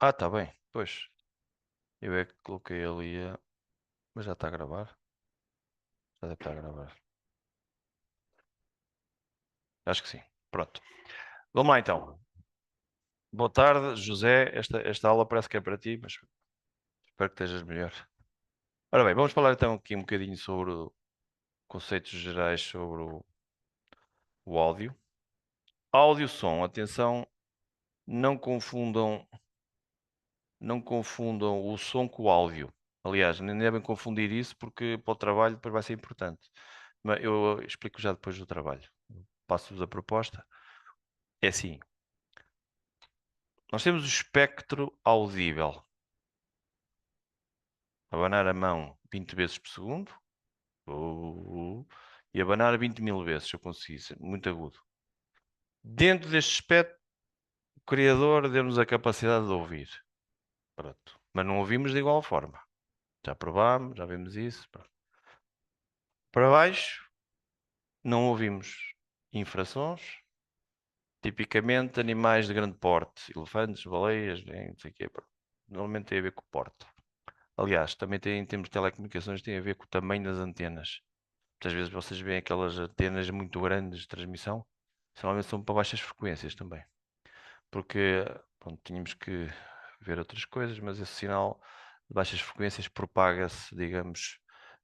Ah, está bem. Pois. Eu é que coloquei ali mas já está a gravar? Já deve estar a gravar. Acho que sim. Pronto. Vamos lá então. Boa tarde, José. Esta aula parece que é para ti, mas espero que estejas melhor. Ora bem, vamos falar então aqui um bocadinho sobre conceitos gerais sobre o áudio. Áudio, som. Atenção, não confundam, não confundam o som com o áudio. Aliás, nem devem confundir isso porque para o trabalho depois vai ser importante. Mas eu explico já depois do trabalho. Passo-vos a proposta. É assim. Nós temos o espectro audível. Abanar a mão 20 vezes por segundo. E abanar 20.000 vezes, se eu conseguisse. Muito agudo. Dentro deste espectro, o Criador deu-nos a capacidade de ouvir. Pronto. Mas não ouvimos de igual forma. Já provámos, já vimos isso. Pronto. Para baixo, não ouvimos infrassons. Tipicamente, animais de grande porte. Elefantes, baleias, não sei o quê. Pronto. Normalmente tem a ver com o porte. Aliás, também tem, em termos de telecomunicações, tem a ver com o tamanho das antenas. Muitas vezes vocês veem aquelas antenas muito grandes de transmissão, normalmente são para baixas frequências também. Porque, pronto, tínhamos que ver outras coisas, mas esse sinal de baixas frequências propaga-se, digamos,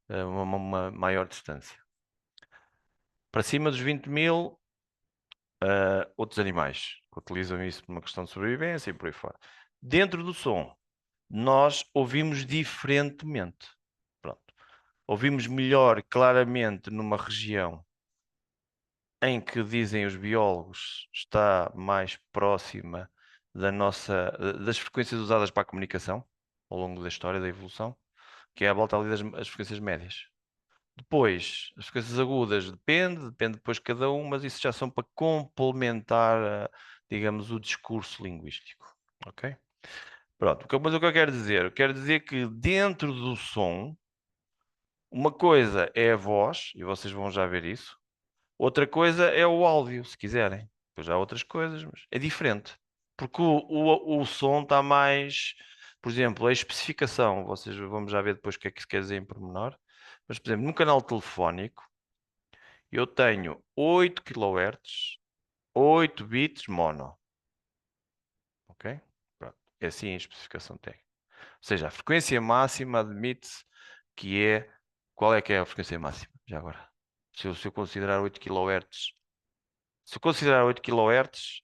a uma maior distância. Para cima dos 20.000, outros animais que utilizam isso por uma questão de sobrevivência e por aí fora. Dentro do som, nós ouvimos diferentemente. Pronto. Ouvimos melhor, claramente, numa região em que dizem os biólogos está mais próxima das frequências usadas para a comunicação ao longo da história da evolução, que é à volta ali das frequências médias. Depois, as frequências agudas depende depois de cada um, mas isso já são para complementar, digamos, o discurso linguístico. Ok? Pronto, mas o que eu quero dizer? Eu quero dizer que dentro do som, uma coisa é a voz, e vocês vão já ver isso. Outra coisa é o áudio, se quiserem. Depois há outras coisas, mas é diferente. Porque o som está mais. Por exemplo, a especificação, vocês vamos já ver depois o que é que se quer dizer em pormenor. Mas, por exemplo, num canal telefónico, eu tenho 8 kHz, 8 bits mono. Ok? Pronto. É assim a especificação técnica. Ou seja, a frequência máxima admite-se que é. Qual é que é a frequência máxima? Já agora. Se eu considerar 8 kHz. Se eu considerar 8 kHz,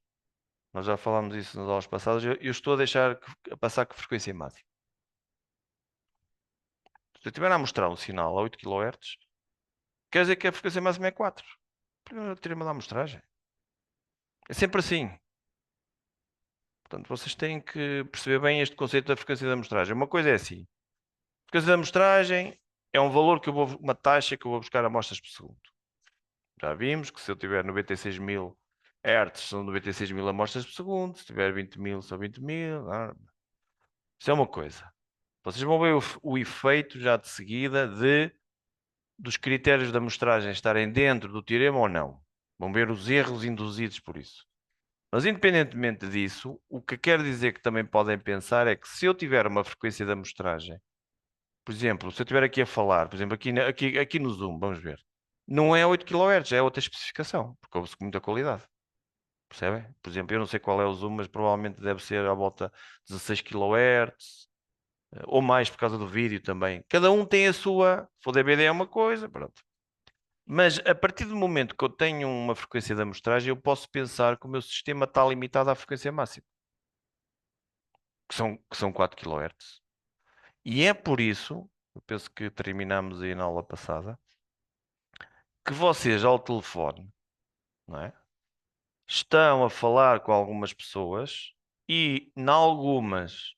nós já falámos isso nas aulas passadas, eu estou a deixar passar com frequência máxima. Se eu estiver a mostrar um sinal a 8 kHz, quer dizer que a frequência máxima é 4. Primeiro tirei-me da amostragem. É sempre assim. Portanto, vocês têm que perceber bem este conceito da frequência da amostragem. Uma coisa é assim. A frequência da amostragem é um valor que uma taxa que eu vou buscar amostras por segundo. Já vimos que se eu tiver 96.000 Hz, são 96.000 amostras por segundo. Se tiver 20.000, são 20.000. Isso é uma coisa. Vocês vão ver o efeito já de seguida dos critérios da amostragem estarem dentro do teorema ou não. Vão ver os erros induzidos por isso. Mas independentemente disso, o que quer dizer que também podem pensar é que se eu tiver uma frequência de amostragem, por exemplo, se eu estiver aqui a falar, por exemplo, aqui no Zoom, vamos ver, não é 8 kHz, é outra especificação, porque ouve-se com muita qualidade. Percebem? Por exemplo, eu não sei qual é o Zoom, mas provavelmente deve ser à volta de 16 kHz, ou mais por causa do vídeo também. Cada um tem a sua. Se for DVD é uma coisa, pronto. Mas a partir do momento que eu tenho uma frequência de amostragem, eu posso pensar que o meu sistema está limitado à frequência máxima, que são 4 kHz. E é por isso, eu penso que terminamos aí na aula passada, que vocês ao telefone, não é? Estão a falar com algumas pessoas e, em algumas,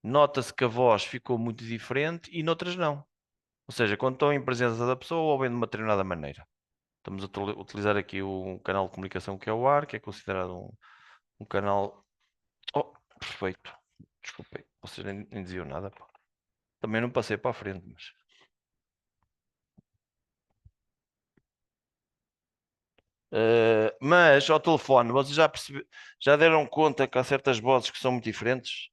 nota-se que a voz ficou muito diferente e noutras não. Ou seja, quando estão em presença da pessoa, ouvem de uma determinada maneira. Estamos a utilizar aqui um canal de comunicação que é o ar, que é considerado um canal. Oh, perfeito. Desculpem, vocês nem diziam nada. Pá. Também não passei para a frente, mas. Mas ao telefone, vocês já deram conta que há certas vozes que são muito diferentes?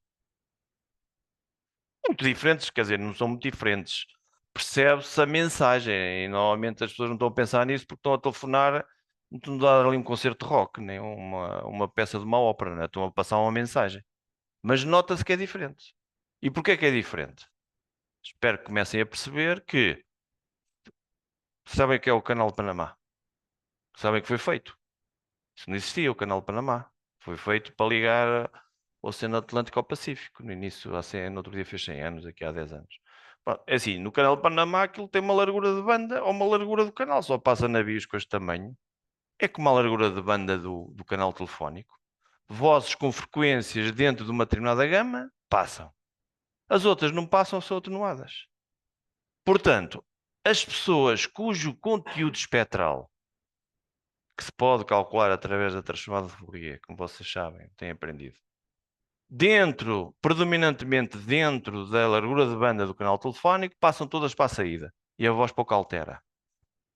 muito diferentes, quer dizer, não são muito diferentes. Percebe-se a mensagem e normalmente as pessoas não estão a pensar nisso porque estão a telefonar, não estão a dar ali um concerto de rock, nem uma peça de uma ópera, né? Estão a passar uma mensagem. Mas nota-se que é diferente. E porquê que é diferente? Espero que comecem a perceber que sabem o que é o Canal de Panamá. Sabem que foi feito. Isso não existia, o Canal de Panamá. Foi feito para ligar o Oceano Atlântico ao Pacífico. No início, no outro dia fez 100 anos, aqui há 10 anos. Pronto, é assim, no Canal de Panamá aquilo tem uma largura de banda ou uma largura do canal, só passa navios com este tamanho. É como a largura de banda do canal telefónico. Vozes com frequências dentro de uma determinada gama passam. As outras não passam, são atenuadas. Portanto, as pessoas cujo conteúdo espectral que se pode calcular através da transformada de Fourier, como vocês sabem, têm aprendido, predominantemente dentro da largura de banda do canal telefónico, passam todas para a saída e a voz pouco altera.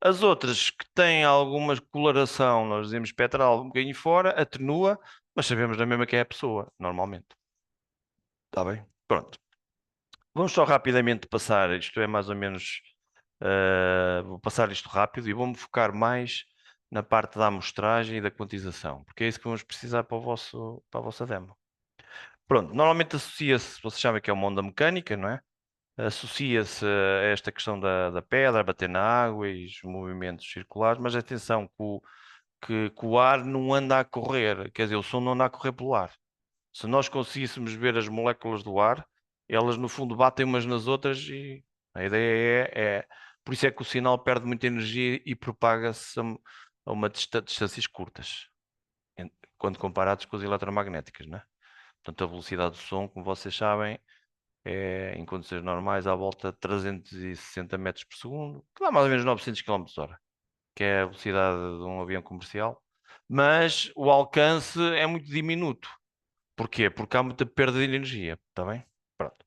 As outras que têm alguma coloração, nós dizemos espectral, um bocadinho fora, atenua, mas sabemos da mesma que é a pessoa, normalmente. Está bem? Pronto. Vamos só rapidamente passar, isto é mais ou menos, vou passar isto rápido e vou-me focar mais na parte da amostragem e da quantização, porque é isso que vamos precisar para a vossa demo. Pronto, normalmente associa-se, vocês sabem que é uma onda mecânica, não é? Associa-se a esta questão da pedra, bater na água e os movimentos circulares, mas atenção que o ar não anda a correr, quer dizer, o som não anda a correr pelo ar. Se nós conseguíssemos ver as moléculas do ar, elas no fundo batem umas nas outras e a ideia por isso é que o sinal perde muita energia e propaga-se a uma distâncias curtas, quando comparados com as eletromagnéticas, né? Portanto, a velocidade do som, como vocês sabem, é em condições normais à volta de 360 metros por segundo, que dá mais ou menos 900 km/h, que é a velocidade de um avião comercial, mas o alcance é muito diminuto. Porquê? Porque há muita perda de energia, está bem? Pronto.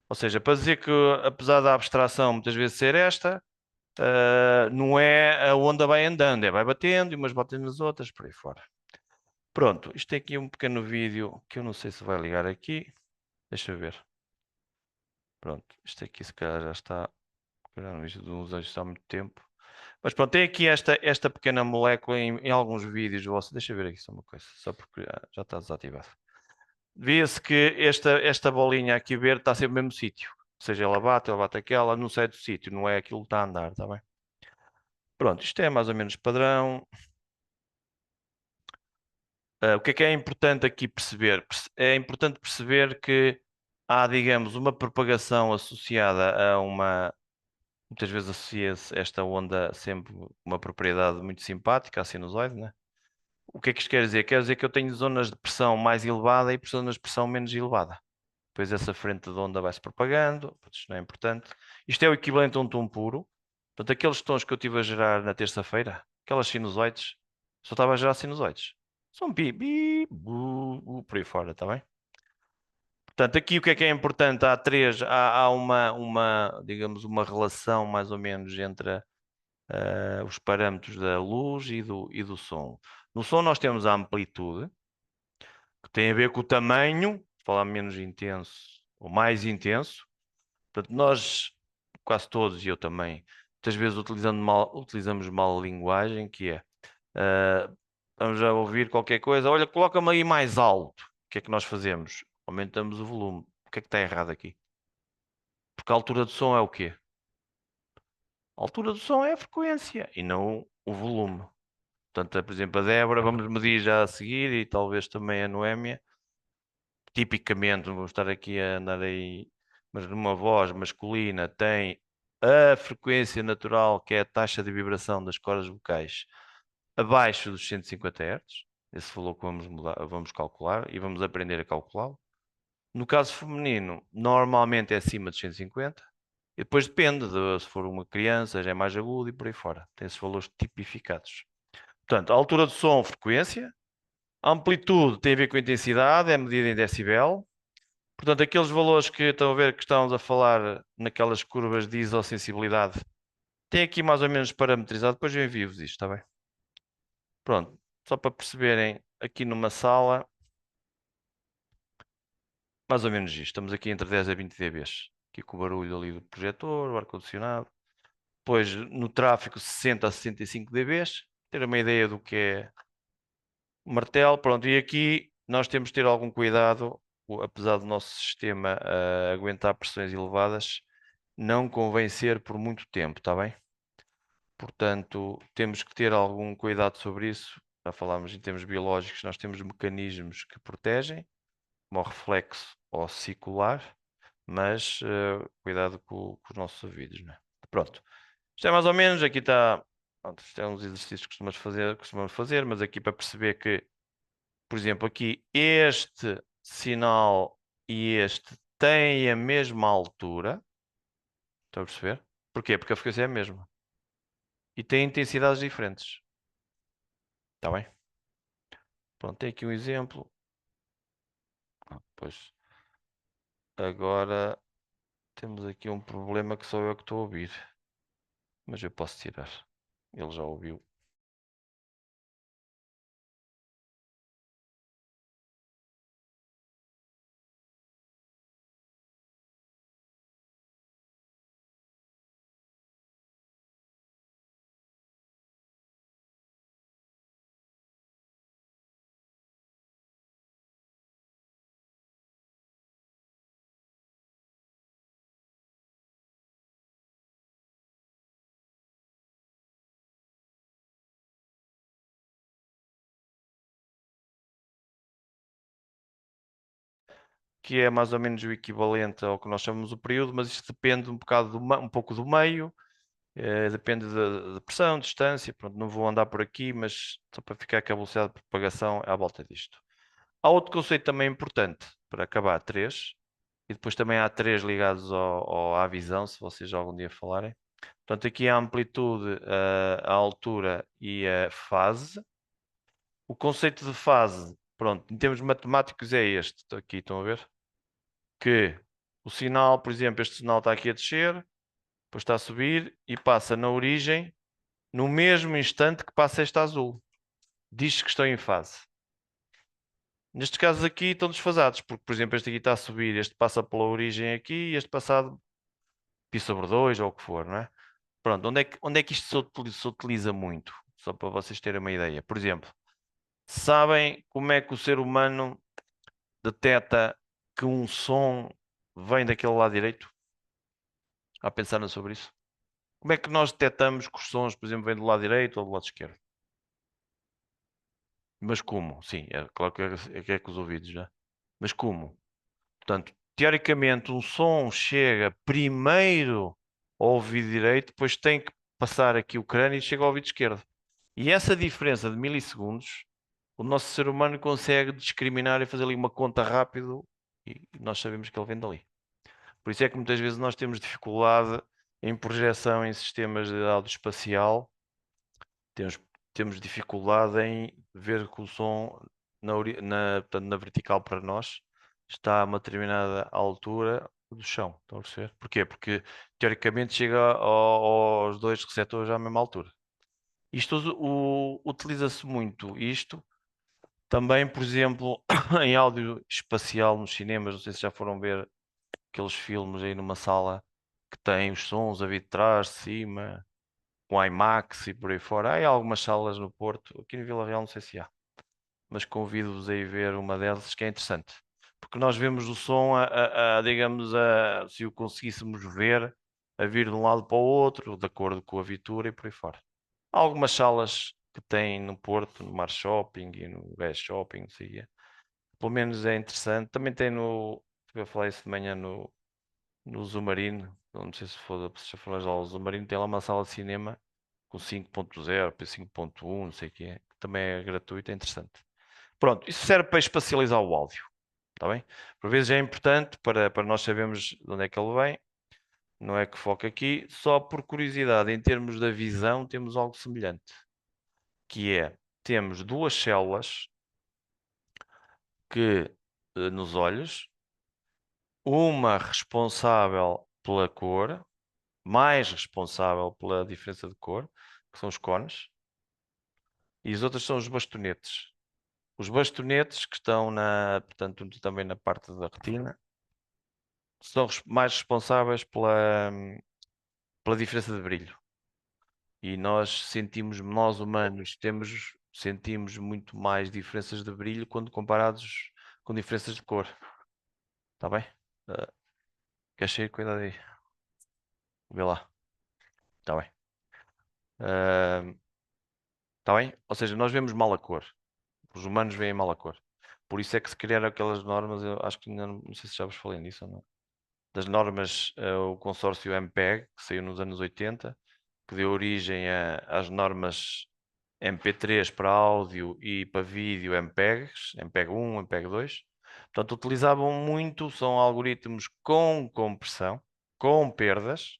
Ou seja, para dizer que apesar da abstração muitas vezes ser esta, não é a onda vai andando, vai batendo e umas batem nas outras, por aí fora. Pronto, isto tem aqui um pequeno vídeo que eu não sei se vai ligar aqui. Deixa eu ver. Pronto, isto aqui se calhar já está. Já não visto de uns anos há muito tempo. Mas pronto, tem aqui esta pequena molécula em alguns vídeos vossos. Deixa eu ver aqui só uma coisa, só porque já está desativado. Vê-se que esta bolinha aqui verde está sempre no mesmo sítio. Ou seja, ela bate aquela, não sai do sítio, não é aquilo que está a andar, está bem? Pronto, isto é mais ou menos padrão. O que é importante aqui perceber? É importante perceber que há, digamos, uma propagação associada a uma. Muitas vezes associa-se esta onda sempre uma propriedade muito simpática, a sinusoide, né? O que é que isto quer dizer? Quer dizer que eu tenho zonas de pressão mais elevada e zonas de pressão menos elevada. Depois essa frente de onda vai-se propagando, isto não é importante. Isto é o equivalente a um tom puro. Portanto, aqueles tons que eu estive a gerar na terça-feira, aquelas sinusoides, só estava a gerar sinusoides. São pi, bi, bu, por aí fora, está bem? Portanto, aqui o que é importante? Há três, há digamos, uma relação mais ou menos entre os parâmetros da luz e do som. No som nós temos a amplitude, que tem a ver com o tamanho, falar menos intenso ou mais intenso. Portanto, nós, quase todos, e eu também, muitas vezes utilizamos mal a linguagem, que é, ah, vamos a ouvir qualquer coisa, olha, coloca-me aí mais alto. O que é que nós fazemos? Aumentamos o volume. O que é que está errado aqui? Porque a altura do som é o quê? A altura do som é a frequência e não o volume. Portanto, por exemplo, a Débora, vamos medir já a seguir e talvez também a Noémia. Tipicamente, não vou estar aqui a andar aí, mas numa voz masculina tem a frequência natural, que é a taxa de vibração das cordas vocais, abaixo dos 150 Hz. Esse valor que vamos calcular e vamos aprender a calculá-lo. No caso feminino, normalmente é acima de 150. E depois depende, se for uma criança, já é mais agudo e por aí fora. Tem esses valores tipificados. Portanto, a altura do som, frequência. A amplitude tem a ver com a intensidade, é medida em decibel. Portanto, aqueles valores que estão a ver que estamos a falar naquelas curvas de isosensibilidade, tem aqui mais ou menos parametrizado. Depois eu envio-vos isto, está bem? Pronto, só para perceberem, aqui numa sala, mais ou menos isto. Estamos aqui entre 10 a 20 dBs. aqui com o barulho ali do projetor, o ar-condicionado. Depois no tráfego 60 a 65 dBs, ter uma ideia do que é o martelo. Pronto, e aqui nós temos de ter algum cuidado, apesar do nosso sistema aguentar pressões elevadas, não convém ser por muito tempo, está bem? Portanto, temos que ter algum cuidado sobre isso. Já falámos em termos biológicos, nós temos mecanismos que protegem, como o reflexo ou circular, mas cuidado com os nossos ouvidos, né? Pronto. Isto é mais ou menos, aqui está, pronto, isto é uns exercícios que costumamos fazer, mas aqui para perceber que, por exemplo, aqui este sinal e este têm a mesma altura. Estão a perceber? Porquê? Porque a frequência é a mesma. E têm intensidades diferentes. Está bem? Pronto, tem aqui um exemplo. Pois, agora temos aqui um problema que sou eu que estou a ouvir. Mas eu posso tirar. Ele já ouviu. Que é mais ou menos o equivalente ao que nós chamamos o período, mas isto depende um bocado um pouco do meio, depende da pressão, distância. Pronto, não vou andar por aqui, mas só para ficar que a velocidade de propagação é à volta disto. Há outro conceito também importante para acabar, três, e depois também há três ligados à visão, se vocês já algum dia falarem. Portanto, aqui a amplitude, a altura e a fase. O conceito de fase, pronto, em termos matemáticos é este, aqui estão a ver? Que o sinal, por exemplo, este sinal está aqui a descer, depois está a subir e passa na origem no mesmo instante que passa este azul. Diz que estão em fase. Nestes casos aqui estão desfasados, porque, por exemplo, este aqui está a subir, este passa pela origem aqui e este passado pi sobre 2 ou o que for, não é? Pronto, onde é que isto se utiliza muito? Só para vocês terem uma ideia. Por exemplo, sabem como é que o ser humano detecta que um som vem daquele lado direito? Já pensaram sobre isso? Como é que nós detectamos que os sons, por exemplo, vêm do lado direito ou do lado esquerdo? Mas como? Sim, é claro que é com os ouvidos, já. Mas como? Portanto, teoricamente, um som chega primeiro ao ouvido direito, depois tem que passar aqui o crânio e chega ao ouvido esquerdo. E essa diferença de milissegundos, o nosso ser humano consegue discriminar e fazer ali uma conta rápido e nós sabemos que ele vem dali. Por isso é que muitas vezes nós temos dificuldade em projeção em sistemas de áudio espacial, temos, temos dificuldade em ver que o som portanto, na vertical para nós está a uma determinada altura do chão. Estão a perceber? Porquê? Porque teoricamente chega aos dois receptores à mesma altura. Isto utiliza-se muito isto também, por exemplo, em áudio espacial nos cinemas. Não sei se já foram ver aqueles filmes aí numa sala que tem os sons a vir de trás, de cima, com IMAX e por aí fora. Há algumas salas no Porto, aqui no Vila Real não sei se há, mas convido-vos a ir ver uma delas que é interessante. Porque nós vemos o som, digamos, se o conseguíssemos ver, a vir de um lado para o outro, de acordo com a viatura e por aí fora. Há algumas salas que têm no Porto, no Mar Shopping e no Guest Shopping, não sei o quê. Pelo menos é interessante. Também tem no, estive a falar isso de manhã no Zumarino, não sei se já foram lá, o Zumarino tem lá uma sala de cinema com 5.0, p 5.1, não sei o que é, que também é gratuito, é interessante. Pronto, isso serve para espacializar o áudio, está bem? Por vezes é importante para nós sabermos de onde é que ele vem, não é que foca aqui, só por curiosidade, em termos da visão, temos algo semelhante, que é, temos duas células que, nos olhos, uma responsável pela cor, mais responsável pela diferença de cor, que são os cones, e as outras são os bastonetes. Os bastonetes que estão portanto, também na parte da retina, são mais responsáveis pela diferença de brilho. E nós humanos, sentimos muito mais diferenças de brilho quando comparados com diferenças de cor. Está bem? Uh, Queres sair? Cuidado aí. Vê lá. Está bem. Está bem? Ou seja, nós vemos mal a cor. Os humanos veem mal a cor. Por isso é que se criaram aquelas normas, eu acho que ainda não sei se já vos falei nisso ou não. Das normas, o consórcio MPEG, que saiu nos anos 80, que deu origem às normas MP3 para áudio e para vídeo MPEGs, MPEG 1, MPEG 2. Portanto, utilizavam muito, são algoritmos com compressão, com perdas.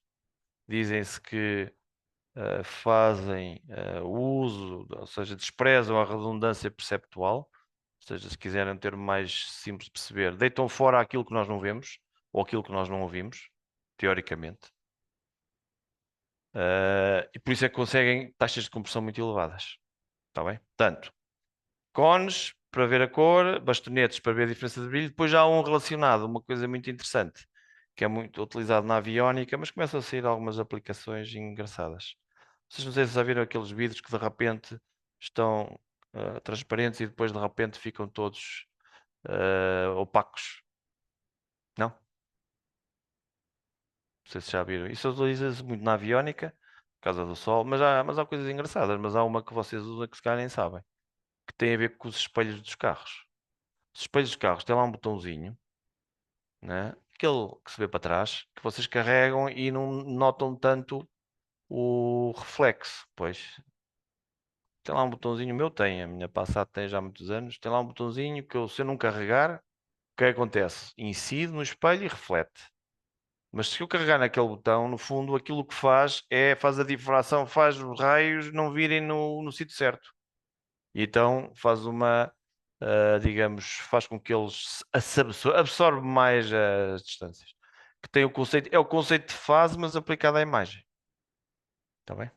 Dizem-se que fazem uso, ou seja, desprezam a redundância perceptual, ou seja, se quiserem ter mais simples de perceber, deitam fora aquilo que nós não vemos ou aquilo que nós não ouvimos, teoricamente. E por isso é que conseguem taxas de compressão muito elevadas. Está bem? Portanto, cones para ver a cor, bastonetes para ver a diferença de brilho. Depois já há um relacionado, uma coisa muito interessante, que é muito utilizado na aviónica, mas começam a sair algumas aplicações engraçadas. Vocês não sei se já viram aqueles vidros que de repente estão transparentes e depois de repente ficam todos opacos. Não? Não sei se já viram. Isso utiliza-se muito na aviónica, por causa do sol, mas há coisas engraçadas. Mas há uma que vocês usam que se calhar nem sabem, que tem a ver com os espelhos dos carros. Os espelhos dos carros têm lá um botãozinho, né? Aquele que se vê para trás, que vocês carregam e não notam tanto o reflexo. Pois, tem lá um botãozinho, o meu tem, a minha Passat tem já há muitos anos, tem lá um botãozinho que se eu não carregar, o que é que acontece? Incide no espelho e reflete. Mas se eu carregar naquele botão, no fundo, aquilo que faz a difração, faz os raios não virem no sítio certo. E então faz digamos, faz com que eles absorve mais as distâncias. Que tem o conceito, é o conceito de fase, mas aplicado à imagem. Está bem?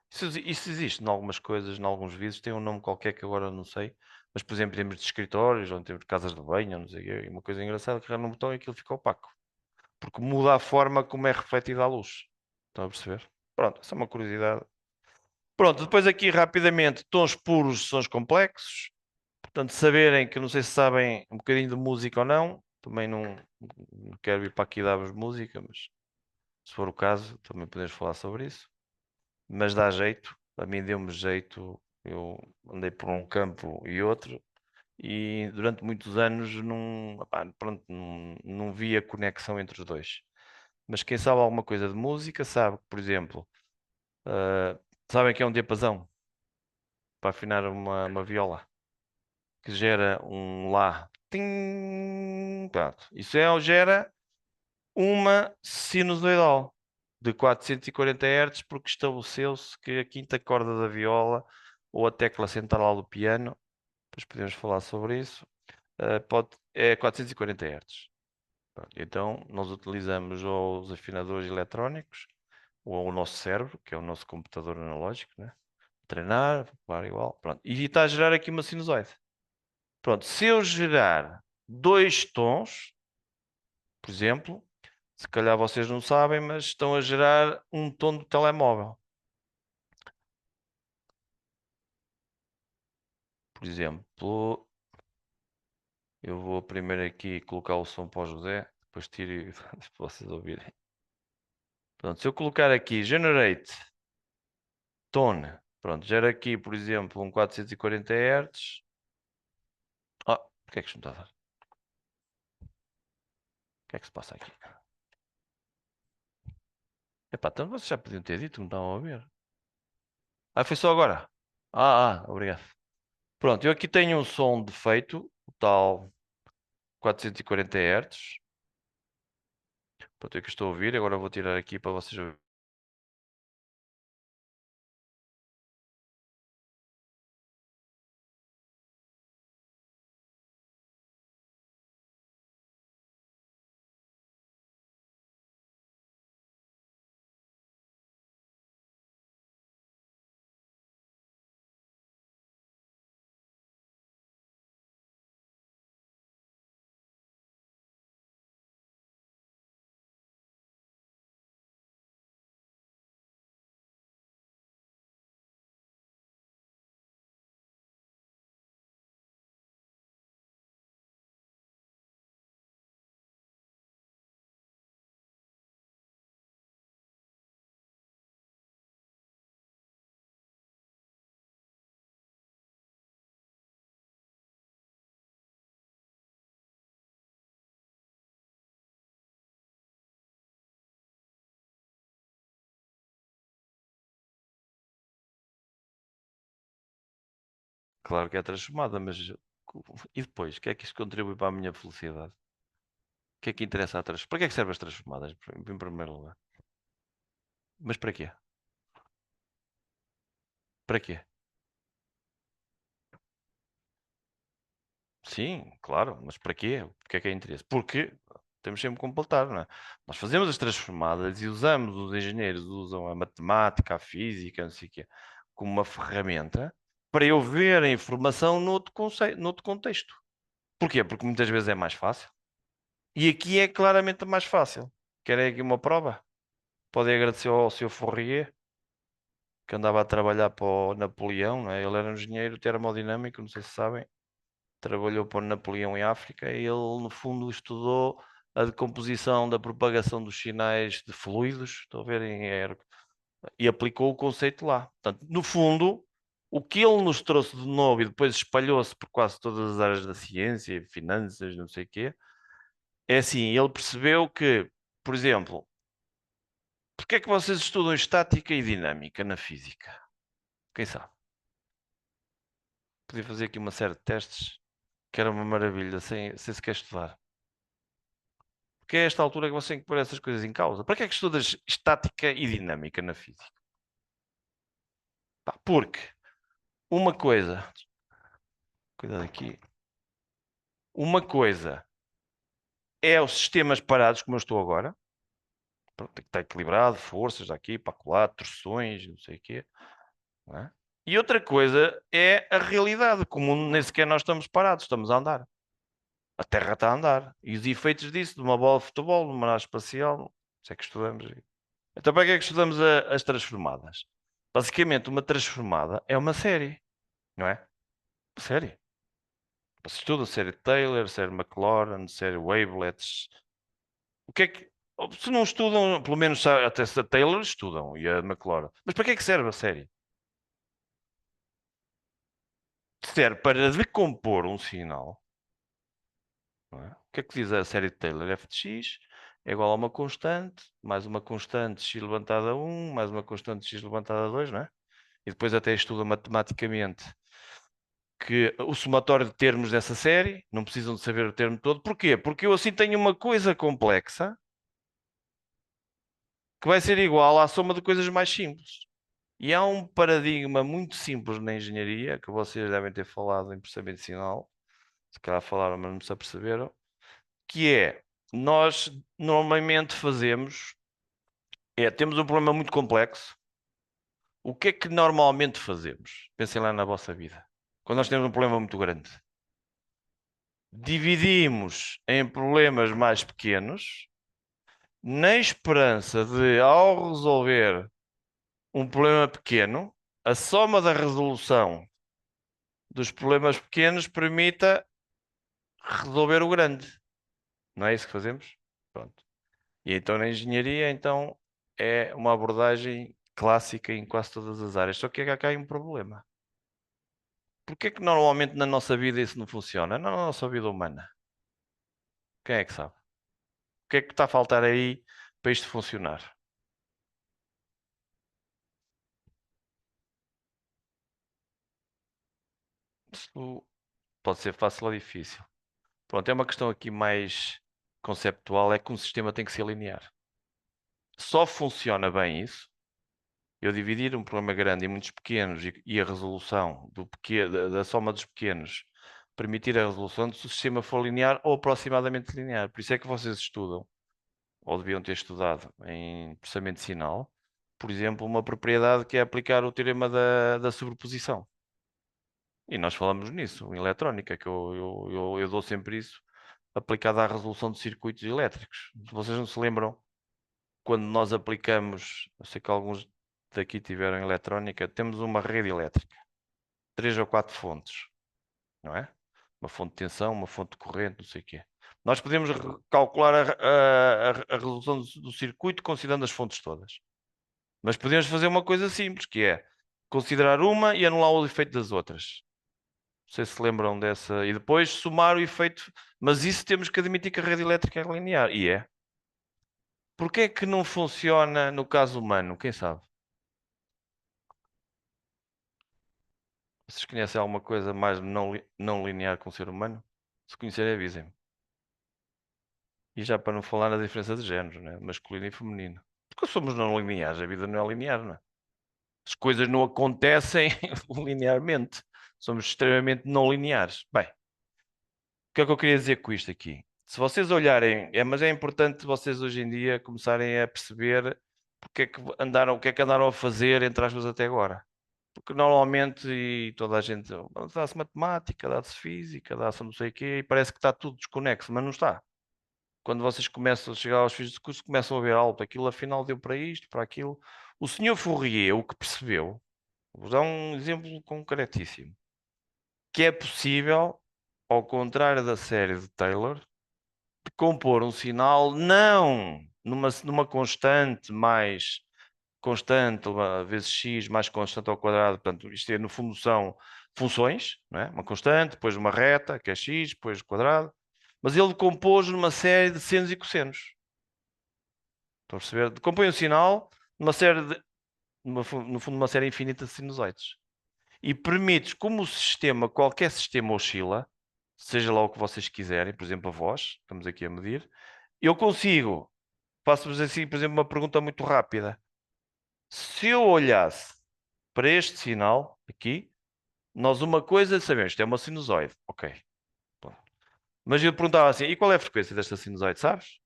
Isso existe em algumas coisas, em alguns vídeos, tem um nome qualquer que agora não sei. Mas, por exemplo, em termos de escritórios, ou em termos de casas de banho, ou não sei o quê, e uma coisa engraçada, carregar num botão e aquilo fica opaco. Porque muda a forma como é refletida a luz. Estão a perceber? Pronto, essa é uma curiosidade. Pronto, depois aqui rapidamente, tons puros, sons complexos. Portanto, saberem que não sei se sabem um bocadinho de música ou não, também não quero vir para aqui dar-vos música, mas se for o caso, também podemos falar sobre isso. Mas dá jeito, a mim deu-me jeito, eu andei por um campo e outro, e durante muitos anos pronto, não via conexão entre os dois. Mas quem sabe alguma coisa de música sabe que, por exemplo, ah, sabem que é um diapasão para afinar uma viola, que gera um lá. Tim, pronto. Gera uma sinusoidal de 440 Hz, porque estabeleceu-se que a quinta corda da viola ou a tecla central do piano, depois podemos falar sobre isso, é 440 Hz. Pronto, então, nós utilizamos ou os afinadores eletrónicos ou o nosso cérebro, que é o nosso computador analógico, né? Treinar, para igual, pronto. E está a gerar aqui uma sinusoide. Pronto, se eu gerar dois tons, por exemplo, se calhar vocês não sabem, mas estão a gerar um tom do telemóvel. Por exemplo, eu vou primeiro aqui colocar o som para o José, depois tiro e para vocês ouvirem. Pronto, se eu colocar aqui Generate Tone, pronto, gera aqui, por exemplo, um 440 Hz. Porque é que isto não está a dar? O que é que se passa aqui? Epá, então vocês já podiam ter dito, não estavam a ouvir. Foi só agora? Obrigado. Pronto, eu aqui tenho um som de efeito, o tal 440 Hz. Pronto, é que estou a ouvir, agora vou tirar aqui para vocês ouvirem. Claro que é transformada, mas e depois? O que é que isso contribui para a minha felicidade? O que é que interessa a transformada? Para que é que servem as transformadas, em primeiro lugar? Mas para quê? Para quê? Sim, claro, mas para quê? Porque é interesse? Porque temos sempre que completar, não é? Nós fazemos as transformadas e usamos, os engenheiros usam a matemática, a física, não sei o quê, como uma ferramenta para eu ver a informação noutro conceito, noutro contexto. Porquê? Porque muitas vezes é mais fácil. E aqui é claramente mais fácil. Querem aqui uma prova? Podem agradecer ao Sr. Fourier, que andava a trabalhar para o Napoleão, não é? Ele era um engenheiro termodinâmico, não sei se sabem. Trabalhou para o Napoleão em África e ele, no fundo, estudou a decomposição da propagação dos sinais de fluidos, estão a ver, e aplicou o conceito lá. Portanto, no fundo, o que ele nos trouxe de novo e depois espalhou-se por quase todas as áreas da ciência, finanças, não sei o quê, é assim, ele percebeu que, por exemplo, porque é que vocês estudam estática e dinâmica na física? Quem sabe? Podia fazer aqui uma série de testes, que era uma maravilha, sem sequer estudar. Porque é esta altura que você tem que pôr essas coisas em causa. Para que é que estudas estática e dinâmica na física? Pá, porque uma coisa, cuidado aqui, uma coisa é os sistemas parados, como eu estou agora, pronto, tem que estar equilibrado, forças daqui para lá, torções, não sei o quê, não é? E outra coisa é a realidade, como nem sequer nós estamos parados, estamos a andar. A Terra está a andar. E os efeitos disso, de uma bola de futebol, numa nave espacial, isso é que estudamos. Então, para que é que estudamos as transformadas? Basicamente, uma transformada é uma série, não é? Série. Se estuda a série Taylor, a série Maclaurin, a série Wavelets. O que é que. Se não estudam, pelo menos até a Taylor estudam e a Maclaurin. Mas para que é que serve a série? Serve para decompor um sinal. Não é? O que é que diz a série de Taylor? F de x é igual a uma constante, mais uma constante x levantada a 1, mais uma constante x levantada a 2, não é? E depois até estuda matematicamente que o somatório de termos dessa série, não precisam de saber o termo todo. Porquê? Porque eu assim tenho uma coisa complexa que vai ser igual à soma de coisas mais simples. E há um paradigma muito simples na engenharia, que vocês devem ter falado em processamento de sinal, se calhar falaram, mas não se aperceberam, que é, nós normalmente temos um problema muito complexo. O que é que normalmente fazemos? Pensem lá na vossa vida. Quando nós temos um problema muito grande, dividimos em problemas mais pequenos, na esperança de, ao resolver um problema pequeno, a soma da resolução dos problemas pequenos permita resolver o grande. Não é isso que fazemos? Pronto. E então na engenharia, então, é uma abordagem clássica em quase todas as áreas. Só que é cá um problema. Porquê que normalmente na nossa vida isso não funciona? Na nossa vida humana. Quem é que sabe? O que é que está a faltar aí para isto funcionar? Isso pode ser fácil ou difícil. Pronto, é uma questão aqui mais conceptual, é que um sistema tem que ser linear. Só funciona bem isso, eu dividir um problema grande em muitos pequenos e a resolução da soma dos pequenos permitir a resolução se o sistema for linear ou aproximadamente linear. Por isso é que vocês estudam, ou deviam ter estudado em processamento de sinal, por exemplo, uma propriedade que é aplicar o teorema da sobreposição. E nós falamos nisso, em eletrónica, que eu dou sempre isso aplicado à resolução de circuitos elétricos. Vocês não se lembram quando nós aplicamos, eu sei que alguns daqui tiveram eletrónica, temos uma rede elétrica, 3 ou 4 fontes, não é? Uma fonte de tensão, uma fonte de corrente, não sei o quê. Nós podemos calcular a resolução do circuito considerando as fontes todas. Mas podemos fazer uma coisa simples, que é considerar uma e anular o efeito das outras. Não sei se lembram dessa. E depois somar o efeito. Mas isso temos que admitir que a rede elétrica é linear. E é. Porquê é que não funciona no caso humano? Quem sabe? Vocês conhecem alguma coisa mais não linear com o ser humano? Se conhecerem, avisem-me. E já para não falar na diferença de géneros, né? Masculino e feminino. Porque somos não lineares, a vida não é linear, não é? As coisas não acontecem linearmente. Somos extremamente não lineares. Bem, o que é que eu queria dizer com isto aqui? Se vocês olharem, mas é importante vocês hoje em dia começarem a perceber o que é que andaram a fazer entre aspas até agora. Porque normalmente e toda a gente dá-se matemática, dá-se física, dá-se não sei o quê, e parece que está tudo desconexo, mas não está. Quando vocês começam a chegar aos fins de curso, começam a ver algo, aquilo afinal deu para isto, para aquilo. O senhor Fourier, o que percebeu, vou dar um exemplo concretíssimo, que é possível, ao contrário da série de Taylor, de compor um sinal não numa constante mais constante vezes x mais constante ao quadrado, portanto, isto é, no fundo são funções, não é? Uma constante, depois uma reta, que é x, depois quadrado, mas ele compôs numa série de senos e cossenos. Estão a perceber? Compõe um sinal numa série no fundo, uma série infinita de sinusoides. E permite, como o sistema, qualquer sistema oscila, seja lá o que vocês quiserem, por exemplo, a voz, estamos aqui a medir, eu consigo, faço-vos assim, por exemplo, uma pergunta muito rápida. Se eu olhasse para este sinal aqui, nós uma coisa sabemos, isto é uma sinusoide, ok. Pronto. Mas eu perguntava assim, e qual é a frequência desta sinusoide, sabes?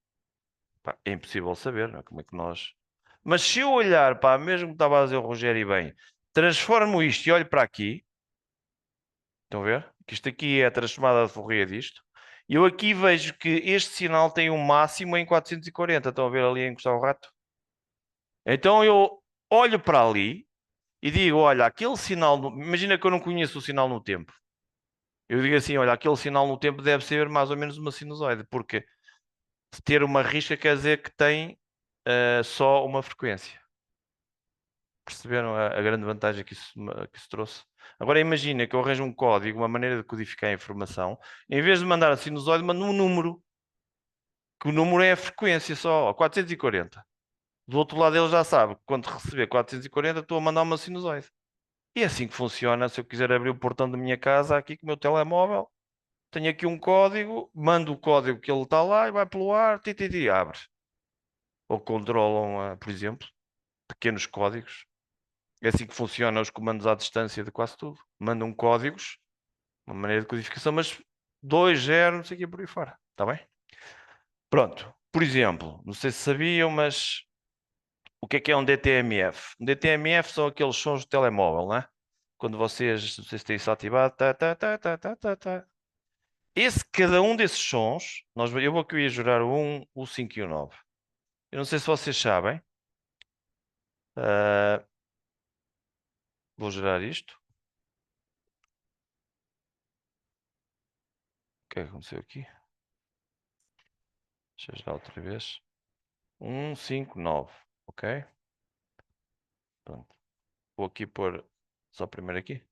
Pá, é impossível saber, não é? Como é que nós... Mas se eu olhar para mesmo que estava a dizer o Rogério bem, transformo isto e olho para aqui, estão a ver? Que isto aqui é a transformada de Fourier disto, e eu aqui vejo que este sinal tem um máximo em 440, estão a ver ali a encostar o rato? Então eu olho para ali e digo, olha, aquele sinal, imagina que eu não conheço o sinal no tempo. Eu digo assim, olha, aquele sinal no tempo deve ser mais ou menos uma sinusoide, porque ter uma risca quer dizer que tem só uma frequência. Perceberam a grande vantagem que isso trouxe? Agora imagina que eu arranjo um código, uma maneira de codificar a informação, em vez de mandar a sinusoide, mando um número, que o número é a frequência só, ó, 440. Do outro lado ele já sabe que quando receber 440 estou a mandar uma sinusoide. E é assim que funciona se eu quiser abrir o portão da minha casa aqui com o meu telemóvel. Tenho aqui um código, mando o código que ele está lá e vai pelo ar, abre. Ou controlam, por exemplo, pequenos códigos. É assim que funcionam os comandos à distância de quase tudo. Mandam códigos, uma maneira de codificação, mas 2, 0, não sei o que por aí fora. Está bem? Pronto. Por exemplo, não sei se sabiam, mas o que é um DTMF? Um DTMF são aqueles sons do telemóvel, não é? Quando vocês, não sei se têm isso ativado, tá. Cada um desses sons, eu vou aqui ia jurar o 1, o 5 e o 9. Eu não sei se vocês sabem. ah, vou jurar isto. O que é que aconteceu aqui? Deixa eu jurar outra vez. 1, 5, 9. Ok? Pronto. Vou aqui pôr só primeiro aqui.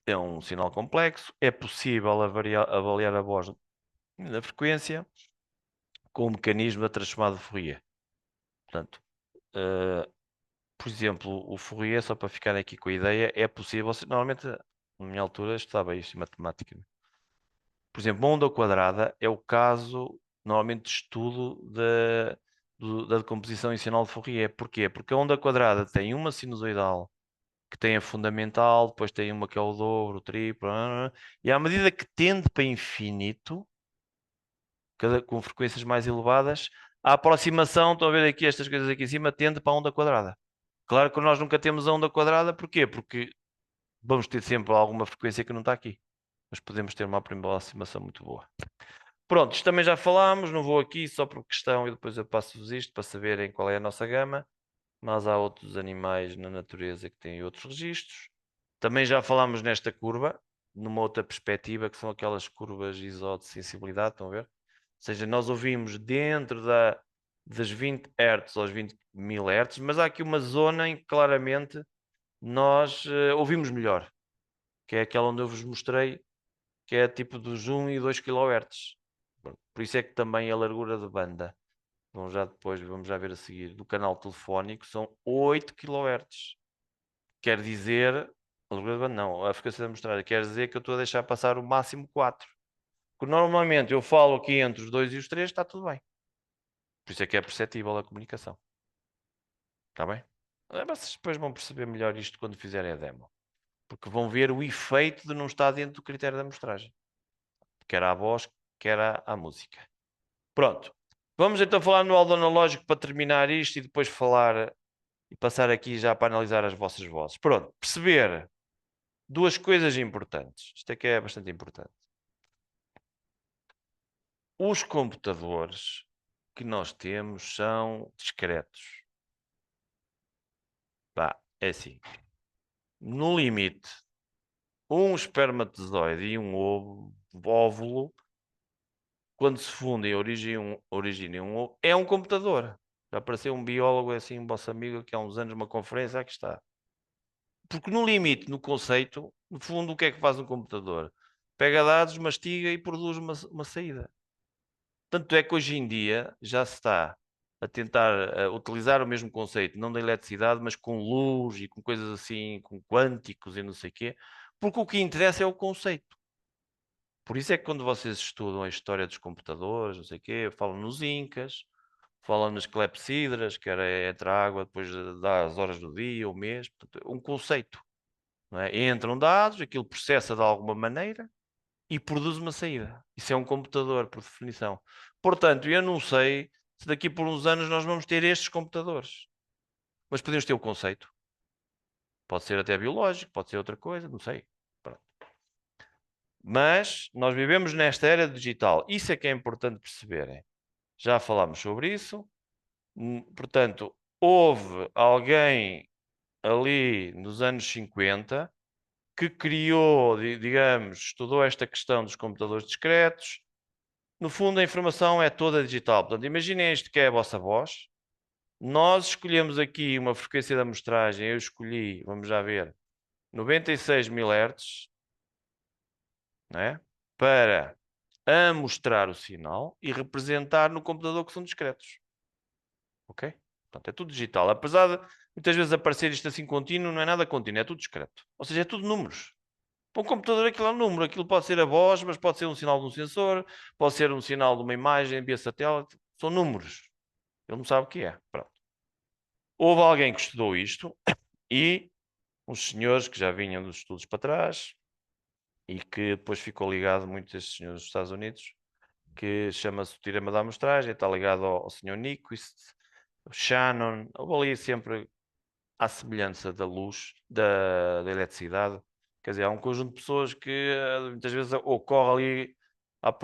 é um sinal complexo. É possível avaliar a voz na frequência com o mecanismo da transformada de Fourier. Portanto, por exemplo, o Fourier, só para ficar aqui com a ideia, é possível. Normalmente, na minha altura, estudava isto em matemática. Por exemplo, uma onda quadrada é o caso, normalmente, de estudo da decomposição em sinal de Fourier. Porquê? Porque a onda quadrada tem uma sinusoidal que tem a fundamental, depois tem uma que é o dobro, o triplo, e à medida que tende para infinito, com frequências mais elevadas, a aproximação, estão a ver aqui estas coisas aqui em cima, tende para a onda quadrada. Claro que nós nunca temos a onda quadrada, porquê? Porque vamos ter sempre alguma frequência que não está aqui, mas podemos ter uma aproximação muito boa. Pronto, isto também já falámos, não vou aqui só por questão e depois eu passo-vos isto para saberem qual é a nossa gama, mas há outros animais na natureza que têm outros registros. Também já falámos nesta curva, numa outra perspectiva, que são aquelas curvas ISO de sensibilidade, estão a ver? Ou seja, nós ouvimos dentro das 20 Hz aos 20.000 Hz, mas há aqui uma zona em que claramente nós ouvimos melhor, que é aquela onde eu vos mostrei, que é tipo dos 1 e 2 kHz. Por isso é que também a largura de banda, vamos já ver a seguir, do canal telefónico são 8 kHz. Quer dizer, a largura de banda não, a frequência da amostragem quer dizer que eu estou a deixar passar o máximo 4. Porque normalmente eu falo aqui entre os 2 e os 3, está tudo bem. Por isso é que é perceptível a comunicação. Está bem? Vocês depois vão perceber melhor isto quando fizerem a demo. Porque vão ver o efeito de não estar dentro do critério da amostragem. Quer à voz, quer à música. Pronto. Vamos então falar no áudio analógico para terminar isto e depois falar e passar aqui já para analisar as vossas vozes. Pronto. Perceber duas coisas importantes. Isto é que é bastante importante. Os computadores que nós temos são discretos. Pá, é assim. No limite, um espermatozoide e um óvulo, quando se fundem, originam um ovo, é um computador. Já apareceu um biólogo assim, um vosso amigo, que há uns anos, uma conferência, aqui está. Porque no limite, no conceito, no fundo, o que é que faz um computador? Pega dados, mastiga e produz uma saída. Tanto é que hoje em dia já se está a tentar utilizar o mesmo conceito, não da eletricidade, mas com luz e com coisas assim, com quânticos e não sei o quê, porque o que interessa é o conceito. Por isso é que quando vocês estudam a história dos computadores, não sei o quê, falam nos Incas, falam nas clepsidras, que era entre a água depois das horas do dia, o mês, portanto, um conceito. Não é? Entram dados, aquilo processa de alguma maneira e produz uma saída. Isso é um computador, por definição. Portanto, eu não sei se daqui por uns anos nós vamos ter estes computadores. Mas podemos ter o conceito. Pode ser até biológico, pode ser outra coisa, não sei. Pronto. Mas nós vivemos nesta era digital. Isso é que é importante perceberem. Já falámos sobre isso. Portanto, houve alguém ali nos anos 50 que criou, digamos, estudou esta questão dos computadores discretos. No fundo, a informação é toda digital. Portanto, imaginem isto que é a vossa voz. Nós escolhemos aqui uma frequência de amostragem. Eu escolhi, vamos já ver, 96.000 Hz, né? Para amostrar o sinal e representar no computador que são discretos. Ok? Portanto, é tudo digital. Apesar de muitas vezes aparecer isto assim contínuo, não é nada contínuo, é tudo discreto. Ou seja, é tudo números. Para um computador aquilo é um número. Aquilo pode ser a voz, mas pode ser um sinal de um sensor, pode ser um sinal de uma imagem via satélite. São números. Ele não sabe o que é. Pronto. Houve alguém que estudou isto e uns senhores que já vinham dos estudos para trás e que depois ficou ligado muito a estes senhores dos Estados Unidos, que chama-se o teorema da amostragem, está ligado ao senhor Nyquist, Shannon, houve ali sempre à semelhança da luz, da eletricidade. Quer dizer, há um conjunto de pessoas que muitas vezes ocorre ali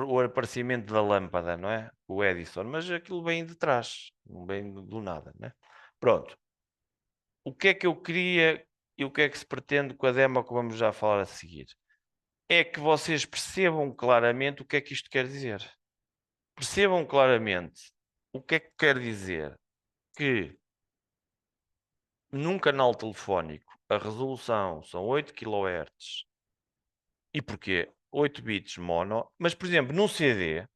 o aparecimento da lâmpada, não é? O Edison, mas aquilo vem de trás, não vem do nada, né? Pronto. O que é que eu queria e o que é que se pretende com a demo que vamos já falar a seguir? É que vocês percebam claramente o que é que isto quer dizer. Percebam claramente o que é que quer dizer que num canal telefónico a resolução são 8 kHz. E porquê? 8 bits mono. Mas, por exemplo, num CD,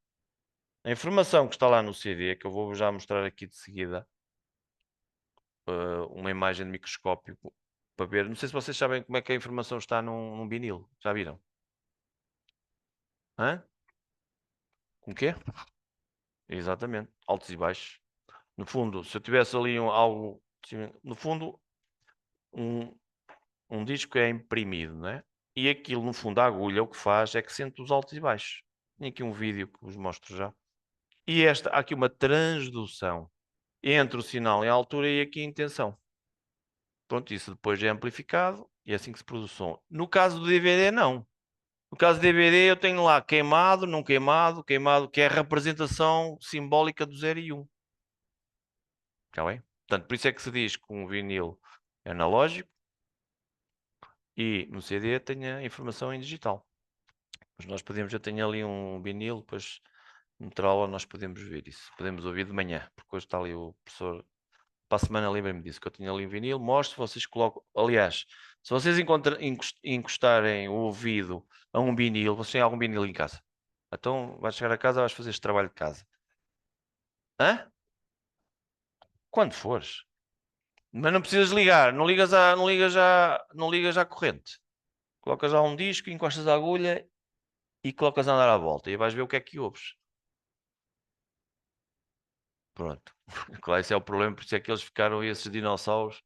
a informação que está lá no CD, que eu vou já mostrar aqui de seguida, uma imagem de microscópio para ver. Não sei se vocês sabem como é que a informação está num vinil. Já viram? Hã? Com quê? Exatamente. Altos e baixos. No fundo, se eu tivesse ali algo... No fundo, um, um disco é imprimido, não é? E aquilo, no fundo, a agulha o que faz é que sente os altos e baixos. Tenho aqui um vídeo que vos mostro já. E há aqui uma transdução entre o sinal e a altura e aqui a intenção. Pronto, isso depois é amplificado e é assim que se produz o som. No caso do DVD, não. No caso do DVD, eu tenho lá queimado, não queimado, queimado, que é a representação simbólica do 0 e 1. Está bem? Portanto, por isso é que se diz que um vinil é analógico e no CD tem a informação em digital. Mas nós podemos, eu tenho ali um vinil, depois meter aula nós podemos ver isso. Podemos ouvir de manhã, porque hoje está ali o professor. Para a semana lembrem-me disso, que eu tinha ali um vinil, mostro, vocês colocam. Aliás, se vocês encostarem o ouvido a um vinil, vocês têm algum vinil em casa. Então vais chegar a casa, vais fazer este trabalho de casa. Hã? Quando fores. Mas não precisas ligar, não ligas à corrente. Colocas lá um disco, encostas a agulha e colocas a andar à volta e vais ver o que é que ouves. Pronto. Claro, esse é o problema, por isso é que eles ficaram esses dinossauros.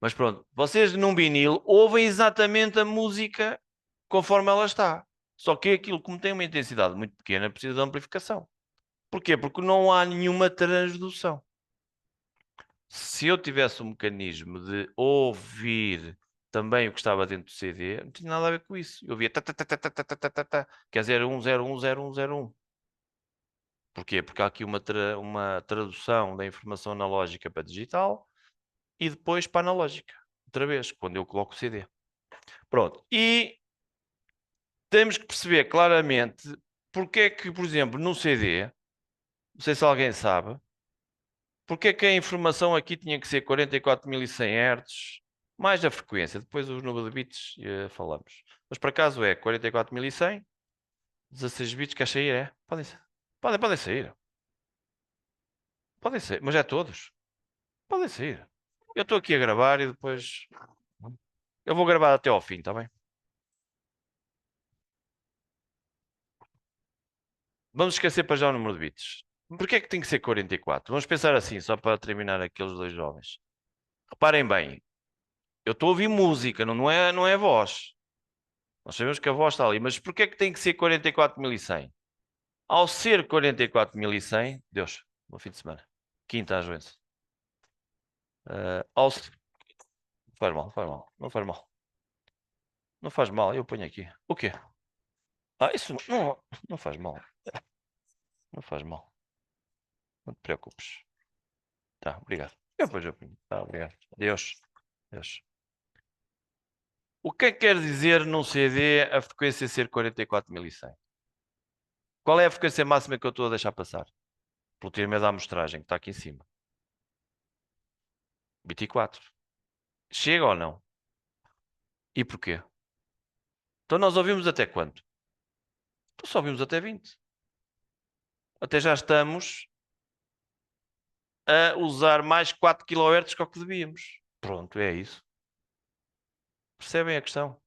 Mas pronto, vocês num vinil ouvem exatamente a música conforme ela está. Só que aquilo, como tem uma intensidade muito pequena, precisa de amplificação. Porquê? Porque não há nenhuma transdução. Se eu tivesse um mecanismo de ouvir também o que estava dentro do CD, não tinha nada a ver com isso. Eu ouvia que é 01010101. Porquê? Porque há aqui uma tradução da informação analógica para digital e depois para analógica. Outra vez, quando eu coloco o CD. Pronto. E temos que perceber claramente porque é que, por exemplo, no CD, não sei se alguém sabe, porque é que a informação aqui tinha que ser 44.100 Hz, mais a frequência. Depois os números de bits falamos. Mas por acaso é 44.100, 16 bits, quer sair? É? Podem sair. Podem sair, mas é todos. Podem sair. Eu estou aqui a gravar e depois eu vou gravar até ao fim, está bem? Vamos esquecer para já o número de bits. Porquê é que tem que ser 44? Vamos pensar assim, só para terminar aqueles dois jovens. Reparem bem, eu estou a ouvir música, não é a voz. Nós sabemos que a voz está ali, mas porquê é que tem que ser 44.100? Ao ser 44.100, Deus, bom fim de semana. Quinta às vezes. Ao... Não faz mal, não faz mal, não faz mal. Não faz mal, eu ponho aqui. O quê? Isso não faz mal. Não faz mal. Não te preocupes. Tá, obrigado. Eu depois eu ponho. Tá, obrigado. Adeus. Adeus. O que é que quer dizer num CD a frequência ser 44.100? Qual é a frequência máxima que eu estou a deixar passar? Pelo termo da amostragem, que está aqui em cima. 24. Chega ou não? E porquê? Então nós ouvimos até quanto? Então só ouvimos até 20. Até já estamos a usar mais 4 kHz que o que devíamos. Pronto, é isso. Percebem a questão?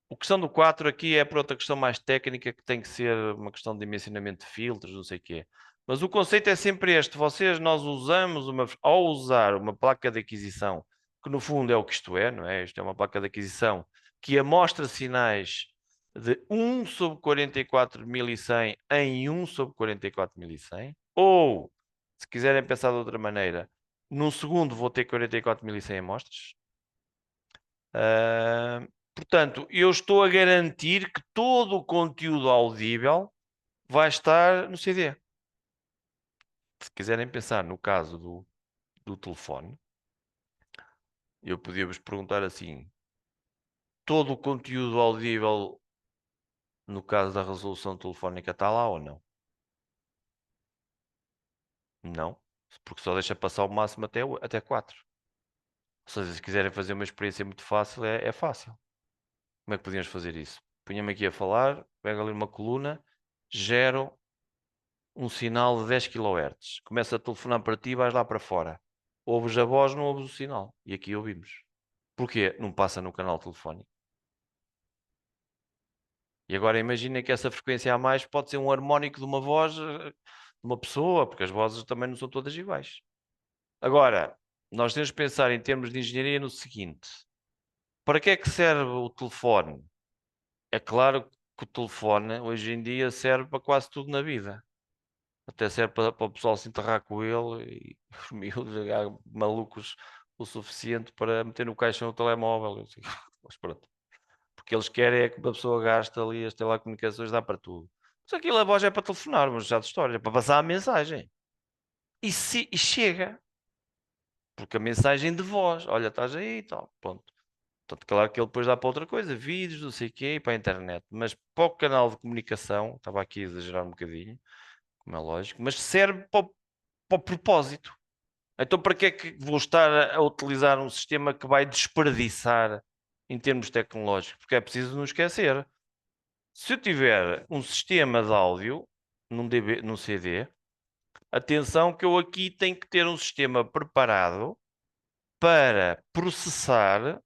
A questão do 4 aqui é por outra questão mais técnica, que tem que ser uma questão de dimensionamento de filtros, não sei o quê. Mas o conceito é sempre este. Nós usamos ao usar uma placa de aquisição, que no fundo é o que isto é, não é? Isto é uma placa de aquisição que amostra sinais de 1 sobre 44.100 em 1 sobre 44.100. Ou, se quiserem pensar de outra maneira, num segundo vou ter 44.100 amostras. Portanto, eu estou a garantir que todo o conteúdo audível vai estar no CD. Se quiserem pensar no caso do telefone, eu podia-vos perguntar assim: todo o conteúdo audível, no caso da resolução telefónica, está lá ou não? Não, porque só deixa passar o máximo até 4. Ou seja, se quiserem fazer uma experiência muito fácil, é fácil. Como é que podíamos fazer isso? Punha-me aqui a falar, pego ali uma coluna, gero um sinal de 10 kHz. Começa a telefonar para ti, vais lá para fora. Ouves a voz, não ouves o sinal. E aqui ouvimos. Porquê? Não passa no canal telefónico. E agora imagina que essa frequência a mais pode ser um harmónico de uma voz de uma pessoa, porque as vozes também não são todas iguais. Agora, nós temos que pensar em termos de engenharia no seguinte: para que é que serve o telefone? É claro que o telefone hoje em dia serve para quase tudo na vida. Até serve para o pessoal se enterrar com ele e os miúdos há malucos o suficiente para meter no caixão o telemóvel. Mas pronto. Porque eles querem é que uma pessoa gaste ali as telecomunicações, dá para tudo. Mas aquilo a voz é para telefonar, mas já de história, é para passar a mensagem. E chega. Porque a mensagem de voz, olha, estás aí e tal, pronto. Portanto, claro que ele depois dá para outra coisa, vídeos, não sei o quê, e para a internet. Mas para o canal de comunicação, estava aqui a exagerar um bocadinho, como é lógico, mas serve para o propósito. Então, para que é que vou estar a utilizar um sistema que vai desperdiçar em termos tecnológicos? Porque é preciso não esquecer. Se eu tiver um sistema de áudio num CD, atenção que eu aqui tenho que ter um sistema preparado para processar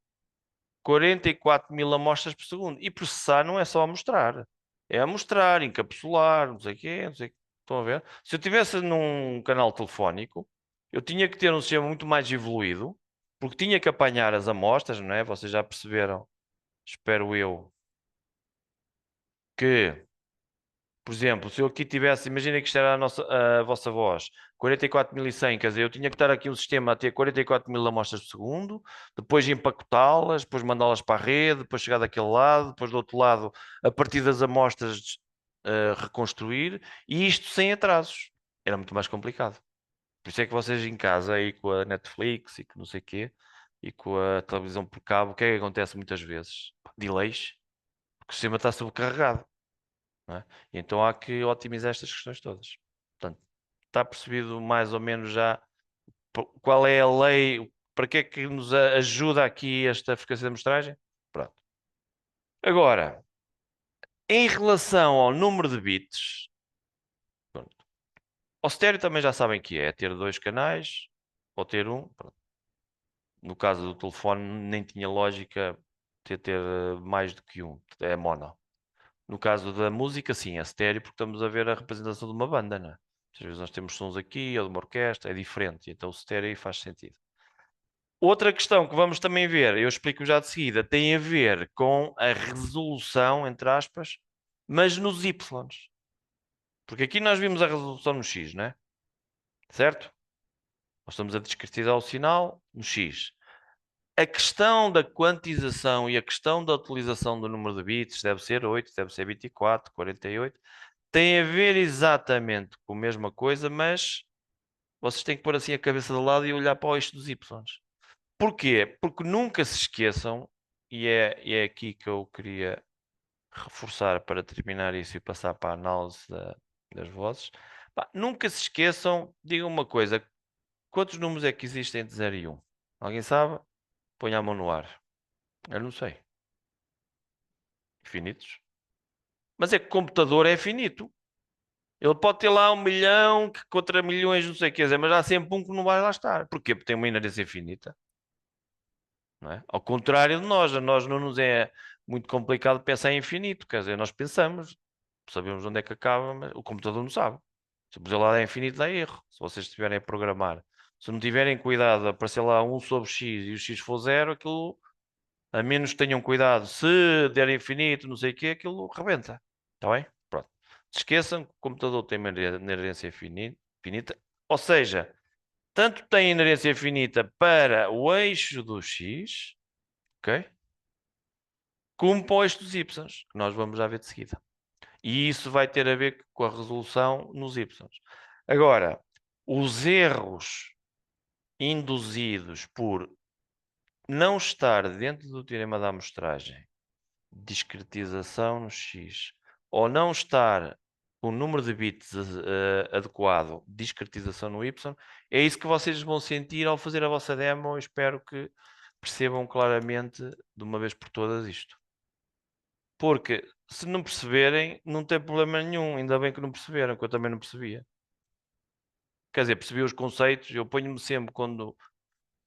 44 mil amostras por segundo. E processar não é só a mostrar. É a mostrar, encapsular, não sei o quê, não sei o quê. Estão a ver? Se eu tivesse num canal telefónico, eu tinha que ter um sistema muito mais evoluído, porque tinha que apanhar as amostras, não é? Vocês já perceberam, espero eu, que, por exemplo, se eu aqui tivesse, imagina que isto era a vossa voz, 44.100, quer dizer, eu tinha que estar aqui um sistema a ter 44 mil amostras por segundo, depois empacotá-las, depois mandá-las para a rede, depois chegar daquele lado, depois do outro lado, a partir das amostras, reconstruir, e isto sem atrasos. Era muito mais complicado. Por isso é que vocês em casa, aí com a Netflix e com não sei o quê, e com a televisão por cabo, o que é que acontece muitas vezes? Delays, porque o sistema está sobrecarregado, não é? E então há que otimizar estas questões todas. Portanto, está percebido mais ou menos já qual é a lei, para que é que nos ajuda aqui esta frequência de amostragem? Pronto. Agora, em relação ao número de bits, pronto. Ao estéreo também já sabem que é ter dois canais ou ter um. Pronto. No caso do telefone, nem tinha lógica ter mais do que um, é mono. No caso da música, sim, é estéreo, porque estamos a ver a representação de uma banda, né? Às vezes nós temos sons aqui ou de uma orquestra, é diferente, então o estéreo aí faz sentido. Outra questão que vamos também ver, eu explico já de seguida, tem a ver com a resolução, entre aspas, mas nos Y. Porque aqui nós vimos a resolução no X, né? Certo? Nós estamos a discretizar o sinal no X. A questão da quantização e a questão da utilização do número de bits, deve ser 8, deve ser 24, 48, tem a ver exatamente com a mesma coisa, mas vocês têm que pôr assim a cabeça de lado e olhar para o eixo dos Y. Porquê? Porque nunca se esqueçam, e é aqui que eu queria reforçar para terminar isso e passar para a análise das vozes. Pá, nunca se esqueçam, digam uma coisa, quantos números é que existem de 0 e 1? Alguém sabe? Ponha a mão no ar. Eu não sei. Infinitos? Mas é que o computador é finito. Ele pode ter lá 1 milhão que contra milhões, não sei o que dizer, mas há sempre um que não vai lá estar. Porquê? Porque tem uma inerência infinita. Não é? Ao contrário de nós, a nós não nos é muito complicado pensar em infinito. Quer dizer, nós pensamos, sabemos onde é que acaba, mas o computador não sabe. Se puser lá é infinito, dá erro. Se vocês estiverem a programar. Se não tiverem cuidado, aparecer lá 1/x e o x for 0, aquilo, a menos que tenham cuidado, se der infinito, não sei o que, aquilo rebenta. Está bem? Pronto. Se esqueçam que o computador tem uma inerência finita, ou seja, tanto tem inerência finita para o eixo do x, ok? Como para o eixo dos y, que nós vamos já ver de seguida. E isso vai ter a ver com a resolução nos y. Agora, os erros induzidos por não estar dentro do teorema da amostragem, discretização no x, ou não estar o número de bits adequado de discretização no Y, é isso que vocês vão sentir ao fazer a vossa demo. Eu espero que percebam claramente de uma vez por todas isto. Porque se não perceberem, não tem problema nenhum. Ainda bem que não perceberam, que eu também não percebia. Quer dizer, percebi os conceitos, eu ponho-me sempre quando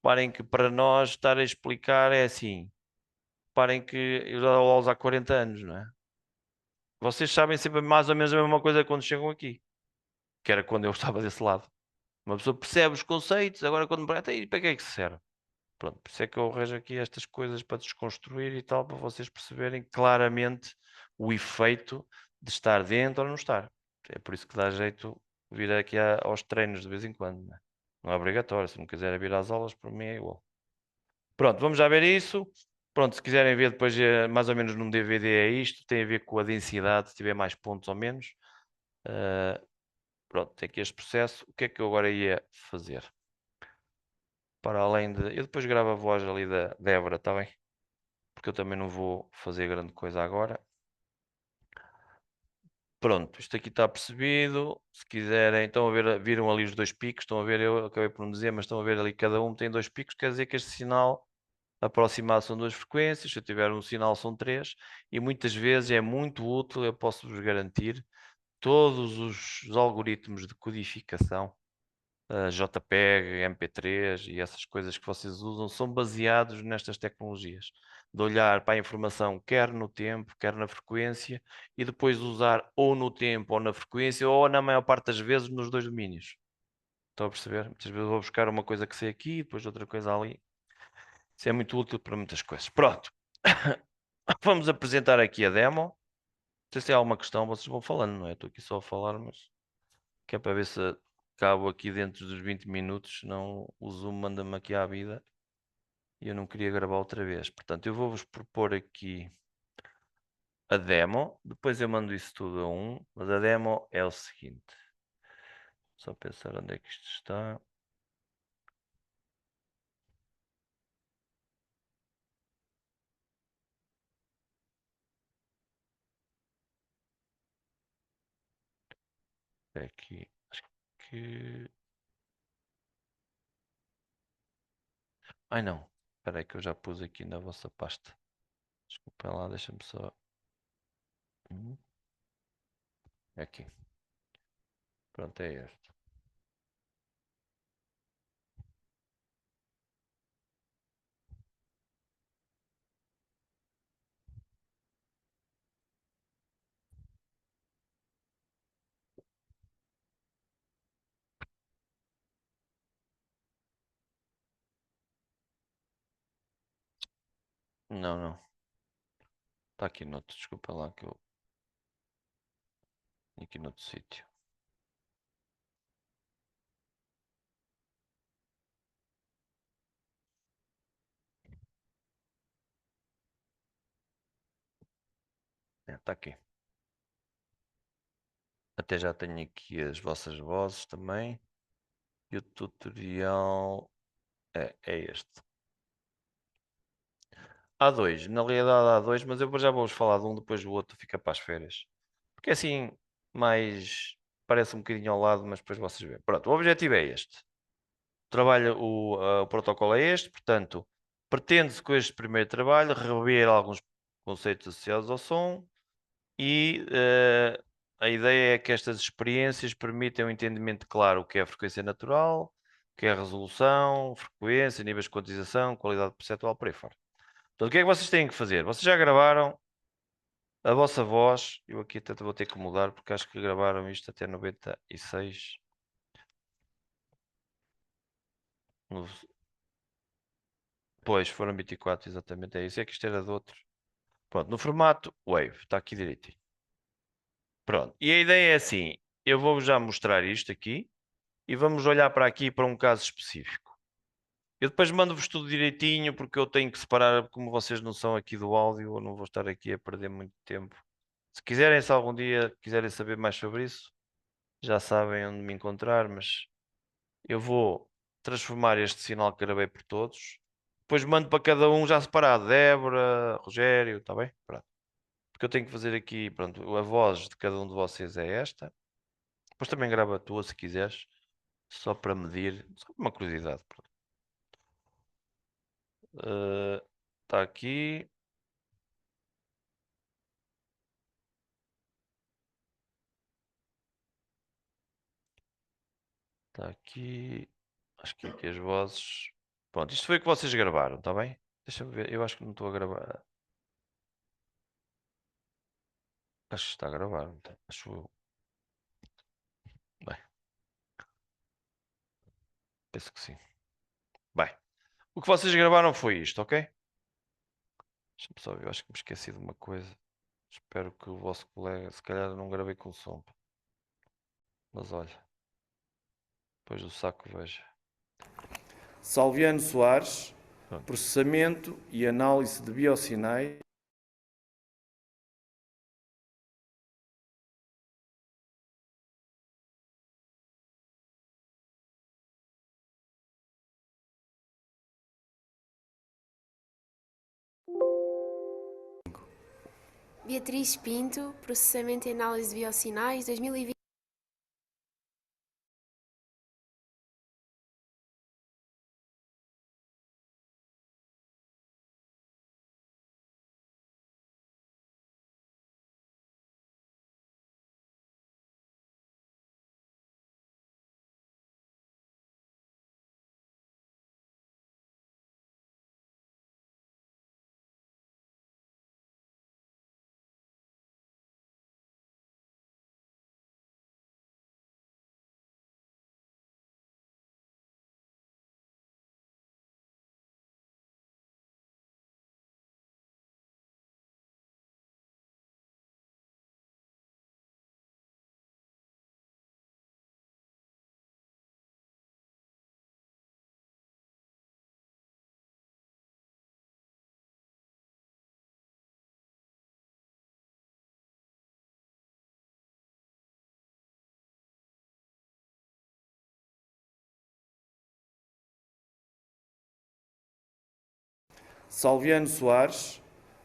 parem que para nós estar a explicar é assim. Parem que eu já dou aulas há 40 anos, não é? Vocês sabem sempre mais ou menos a mesma coisa quando chegam aqui, que era quando eu estava desse lado. Uma pessoa percebe os conceitos, agora quando me pergunta, "E para que é que se serve?" Pronto, por isso é que eu arranjo aqui estas coisas para desconstruir e tal, para vocês perceberem claramente o efeito de estar dentro ou não estar. É por isso que dá jeito vir aqui aos treinos de vez em quando, não é? Não é obrigatório, se não quiserem vir às aulas, para mim é igual. Pronto, vamos já ver isso. Pronto, se quiserem ver depois mais ou menos num DVD é isto, tem a ver com a densidade, se tiver mais pontos ou menos. Pronto, tem aqui este processo. O que é que eu agora ia fazer? Para além de. Eu depois gravo a voz ali da Débora, está bem? Porque eu também não vou fazer grande coisa agora. Pronto, isto aqui está percebido. Se quiserem, estão a ver, viram ali os dois picos, estão a ver, eu acabei por não dizer, mas estão a ver ali cada um tem dois picos, quer dizer que este sinal aproximado são duas frequências, se eu tiver um sinal são três, e muitas vezes é muito útil, eu posso-vos garantir, todos os algoritmos de codificação, JPEG, MP3 e essas coisas que vocês usam, são baseados nestas tecnologias. De olhar para a informação quer no tempo, quer na frequência, e depois usar ou no tempo ou na frequência, ou na maior parte das vezes nos dois domínios. Estão a perceber? Muitas vezes vou buscar uma coisa que sei aqui, depois outra coisa ali. Isso é muito útil para muitas coisas. Pronto. Vamos apresentar aqui a demo. Não sei se tem alguma questão, vocês vão falando, não é? Estou aqui só a falar, mas que é para ver se acabo aqui dentro dos 20 minutos, senão o Zoom manda-me aqui à vida e eu não queria gravar outra vez. Portanto, eu vou-vos propor aqui a demo, depois eu mando isso tudo a um, mas a demo é o seguinte. Só pensar onde é que isto está. É aqui. Acho que. Ai não. Espera aí que eu já pus aqui na vossa pasta. Desculpem lá, deixa-me só. É aqui. Pronto, é este. Não, não. Está aqui noutro. Desculpa lá que eu. Aqui noutro sítio. Está aqui. Até já tenho aqui as vossas vozes também. E o tutorial é este. Há dois, na realidade há dois, mas eu já vou-vos falar de um, depois o outro fica para as férias. Porque assim, mais parece um bocadinho ao lado, mas depois vocês veem. Pronto, o objetivo é este. O protocolo é este, portanto, pretende-se com este primeiro trabalho rever alguns conceitos associados ao som e a ideia é que estas experiências permitem um entendimento claro o que é a frequência natural, o que é a resolução, frequência, níveis de quantização, qualidade perceptual, por aí fora. Então, o que é que vocês têm que fazer? Vocês já gravaram a vossa voz, eu aqui até vou ter que mudar porque acho que gravaram isto até 96. No... Pois, foram 24, exatamente, é isso. É que isto era de outro. Pronto, no formato Wave, está aqui direitinho. Pronto, e a ideia é assim, eu vou já mostrar isto aqui e vamos olhar para aqui para um caso específico. Eu depois mando-vos tudo direitinho porque eu tenho que separar, como vocês não são aqui do áudio, eu não vou estar aqui a perder muito tempo. Se quiserem, se algum dia quiserem saber mais sobre isso, já sabem onde me encontrar, mas eu vou transformar este sinal que gravei por todos. Depois mando para cada um já separado. Débora, Rogério, está bem? Pronto. que eu tenho que fazer aqui, pronto, a voz de cada um de vocês é esta. Depois também grava a tua se quiseres, só para medir, só por uma curiosidade. Está aqui. Está aqui. Acho que aqui as vozes. Pronto, isto foi o que vocês gravaram, está bem? Deixa-me ver, eu acho que não estou a gravar. Acho que está a gravar, não está? Acho eu. Bem, penso que sim. Bem, o que vocês gravaram foi isto, ok? Deixa-me só ver, eu acho que me esqueci de uma coisa. Espero que o vosso colega, se calhar não gravei com som. Mas olha, depois do saco veja. Salviano Soares, Pronto. processamento e análise de biosinais. Beatriz Pinto, processamento e análise de biosinais 2020. Salviano Soares,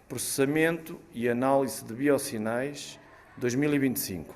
processamento e análise de biosinais 2025.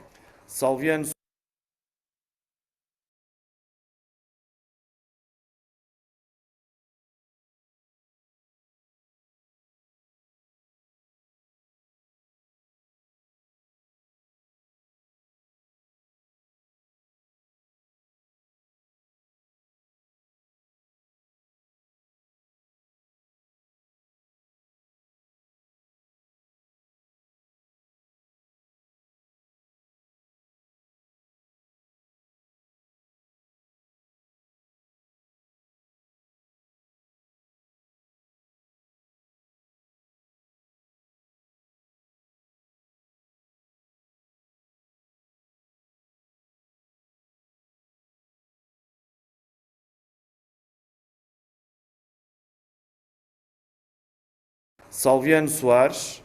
Salviano Soares,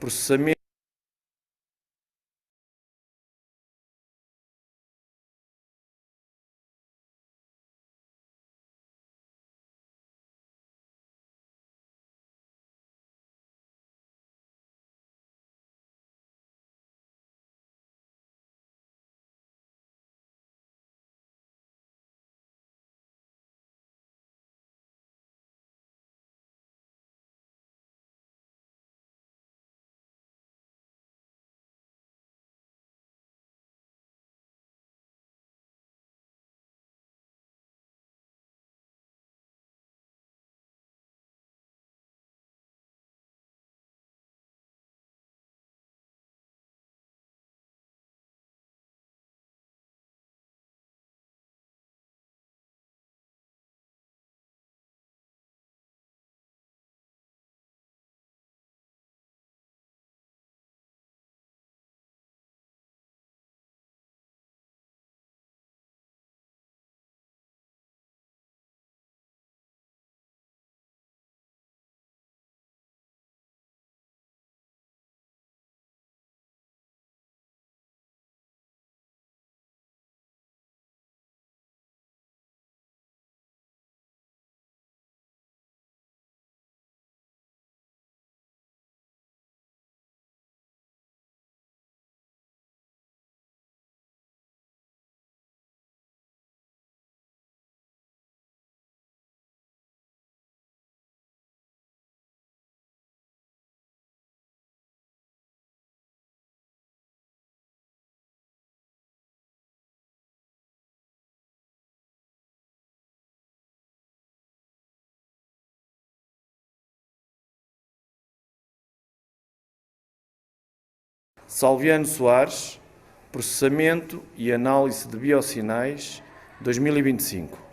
processamento. Salviano Soares, Processamento e Análise de Biosinais 2025.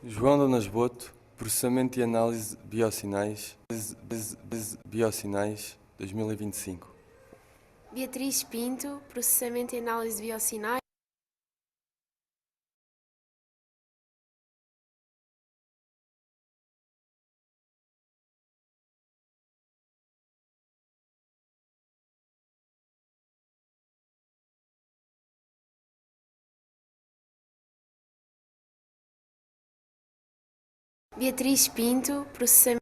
João Donas Boto, processamento e análise de biosinais, 2025. Beatriz Pinto, processamento e análise de biosinais. Beatriz Pinto, processamento